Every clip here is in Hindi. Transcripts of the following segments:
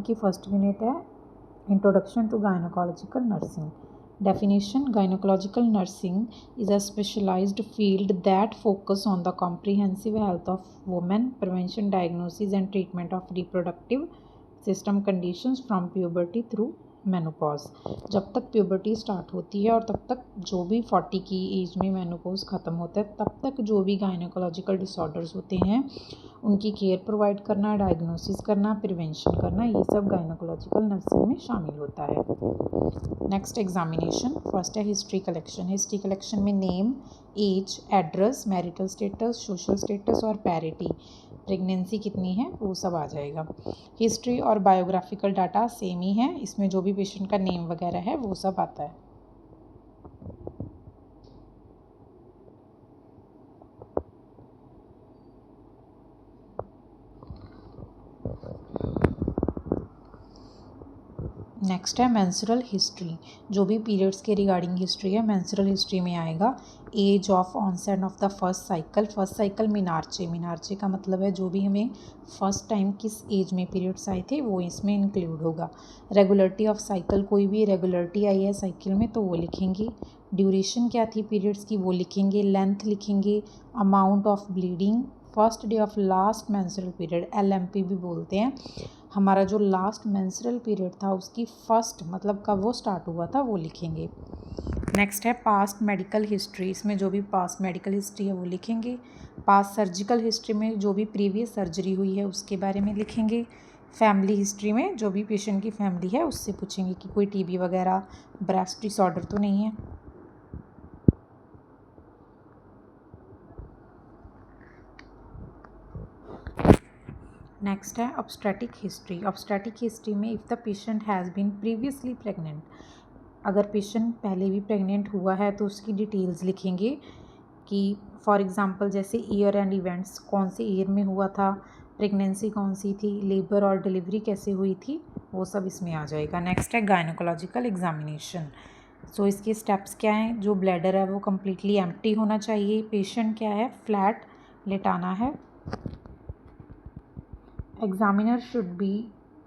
की फर्स्ट यूनिट है introduction to gynaecological nursing. Definition: Gynecological nursing is a specialized field that focuses on the comprehensive health of women, prevention, diagnosis and treatment of reproductive system conditions from puberty through menopause. जब तक प्यूबर्टी स्टार्ट होती है और तब तक जो भी 40 की एज में मेनोपॉज ख़त्म होता है तब तक जो भी गायनोकोलॉजिकल डिसऑर्डर्स होते हैं उनकी केयर प्रोवाइड करना, डायग्नोसिस करना, प्रिवेंशन करना, ये सब गायनोकोलॉजिकल नर्सिंग में शामिल होता है। नेक्स्ट एग्जामिनेशन, फर्स्ट है हिस्ट्री कलेक्शन। हिस्ट्री कलेक्शन में name, age, address, marital status, social status और पैरिटी, प्रेगनेंसी कितनी है वो सब आ जाएगा। हिस्ट्री और बायोग्राफिकल डाटा सेम ही है, इसमें जो भी पेशेंट का नेम वगैरह है वो सब आता है। नेक्स्ट है मेंस्ट्रुअल हिस्ट्री, जो भी पीरियड्स के रिगार्डिंग हिस्ट्री है मेंस्ट्रुअल हिस्ट्री में आएगा। Age of onset of the first cycle, first cycle menarche, menarche का मतलब है जो भी हमें फर्स्ट टाइम किस एज में पीरियड्स आए थे वो इसमें इंक्लूड होगा। रेगुलरिटी ऑफ साइकिल, कोई भी रेगुलरिटी आई है साइकिल में तो वो लिखेंगे। ड्यूरेशन क्या थी पीरियड्स की वो लिखेंगे। लेंथ लिखेंगे। Amount of bleeding, first day of last menstrual period, LMP भी बोलते हैं। हमारा जो लास्ट मेंस्ट्रुअल पीरियड था उसकी फर्स्ट मतलब कब वो स्टार्ट हुआ था वो लिखेंगे। नेक्स्ट है पास्ट मेडिकल हिस्ट्री, इसमें जो भी पास्ट मेडिकल हिस्ट्री है वो लिखेंगे। पास्ट सर्जिकल हिस्ट्री में जो भी प्रीवियस सर्जरी हुई है उसके बारे में लिखेंगे। फैमिली हिस्ट्री में जो भी पेशेंट की फैमिली है उससे पूछेंगे कि कोई TB वगैरह, ब्रेस्ट डिसऑर्डर तो नहीं है। नेक्स्ट है ऑब्स्टेटिक हिस्ट्री। ऑब्स्टेटिक हिस्ट्री में if the patient has been previously pregnant, अगर पेशेंट पहले भी प्रेग्नेंट हुआ है तो उसकी डिटेल्स लिखेंगे कि फॉर एग्जांपल जैसे ईयर एंड इवेंट्स, कौन से ईयर में हुआ था, प्रेगनेंसी कौन सी थी, लेबर और डिलीवरी कैसे हुई थी, वो सब इसमें आ जाएगा। नेक्स्ट है गायनोकोलॉजिकल एग्जामिनेशन। सो इसके स्टेप्स क्या हैं, जो ब्लैडर है वो कम्प्लीटली एम्प्टी होना चाहिए। पेशेंट क्या है फ्लैट लेटाना है। Examiner should be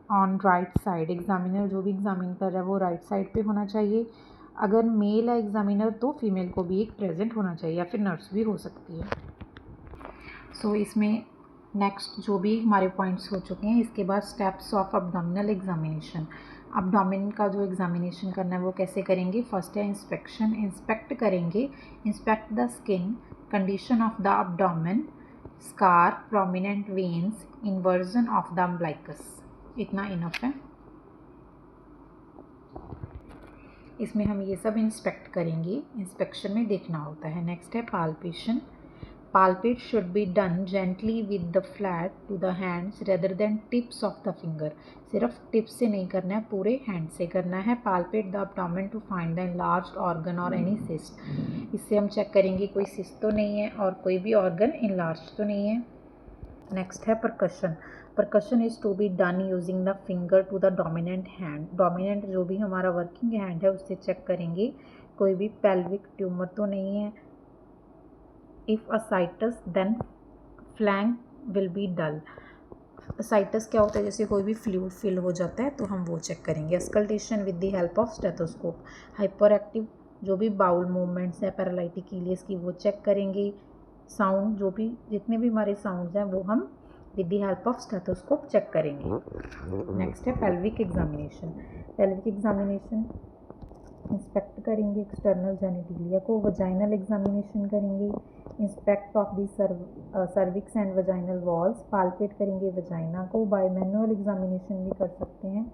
on right side, examiner जो भी एग्जामिन कर रहा है वो राइट साइड पे होना चाहिए। अगर मेल है एग्जामिनर तो फीमेल को भी एक प्रेजेंट होना चाहिए या फिर नर्स भी हो सकती है। सो इसमें नेक्स्ट जो भी हमारे पॉइंट्स हो चुके हैं, इसके बाद steps of abdominal examination. Abdomen का जो एग्जामिनेशन करना है वो कैसे करेंगे। फर्स्ट है इंस्पेक्शन, इंस्पेक्ट करेंगे। Inspect the skin, condition of the abdomen, scar, prominent veins, inversion of the umbilicus. इतना इनफ है, इसमें हम ये सब इंस्पेक्ट करेंगे, इंस्पेक्शन में देखना होता है। नेक्स्ट है palpation. Palpate should be done gently with the flat to the hands rather than tips of the finger, सिर्फ टिप्स से नहीं करना है, पूरे हैंड से करना है। Palpate the abdomen to find the enlarged organ और एनी सिस्ट, इससे हम चेक करेंगे कोई सिस्ट तो नहीं है और कोई भी ऑर्गन इनलार्ज तो नहीं है। नेक्स्ट है percussion. Percussion is to be done using the finger to the dominant hand, dominant जो भी हमारा वर्किंग हैंड है उससे चेक करेंगे कोई भी पेल्विक ट्यूमर तो नहीं है। If ascites then flank will be dull. Ascites क्या होता है, जैसे कोई भी फ्लूइड फिल हो जाता है तो हम वो चेक करेंगे। Auscultation with the help of stethoscope. Hyper active जो भी बाउल मूवमेंट्स है पैरालिटिक इलियस की वो चेक करेंगे। साउंड जो भी जितने भी हमारे साउंड्स हैं वो हम with the help of stethoscope check करेंगे। नेक्स्ट है pelvic examination. Pelvic examination inspect करेंगे एक्सटर्नल जेनिटेलिया को। वजाइनल एग्जामिनेशन करेंगे, inspect of the cervix and vaginal walls. Palpate करेंगे वजाइना को। बाय मैनुअल एग्जामिनेशन भी कर सकते हैं।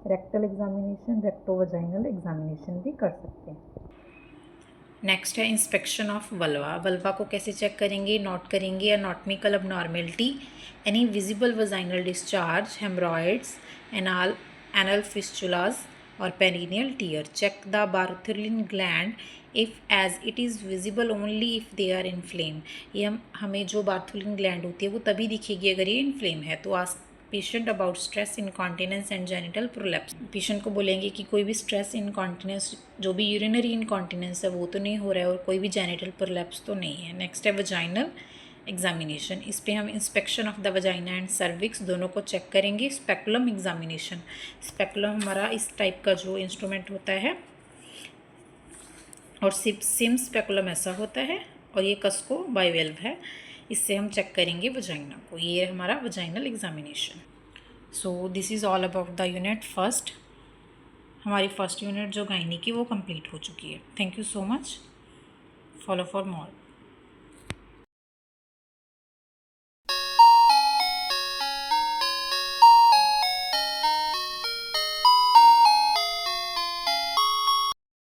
Rectal examination, recto vaginal examination भी कर सकते हैं। नेक्स्ट है इंस्पेक्शन ऑफ वल्वा। वल्वा को कैसे चेक करेंगे, नोट करेंगे anatomical abnormality, any visible vaginal discharge, haemorrhoids, anal fistulas और perineal tear. Check the Bartholin gland if as it is visible only if they are inflame. ये हमें जो बार्थुलिन ग्लैंड होती है वो तभी दिखेगी अगर ये इनफ्लेम है। तो ask patient about stress incontinence and genital prolapse. Patient को बोलेंगे कि कोई भी स्ट्रेस इनकॉन्टिनेंस जो भी यूरिनरी इनकॉन्टिनेंस है वो तो नहीं हो रहा है और कोई भी जेनिटल प्रोलैप्स तो नहीं है। नेक्स्ट है वजाइनल एग्जामिनेशन, इस पे हम inspection of the vagina and cervix दोनों को चेक करेंगे। स्पेकुलम एग्जामिनेशन, स्पेकुलम हमारा इस टाइप का जो इंस्ट्रूमेंट होता है और सिम स्पेकुलम ऐसा होता है और ये कस्को बाइवेल्व है, इससे हम चेक करेंगे वजाइना को। ये हमारा vaginal examination. So this is all about the unit first. हमारी फर्स्ट यूनिट जो गायनी की वो कंप्लीट हो चुकी है। Thank you so much. Follow for more.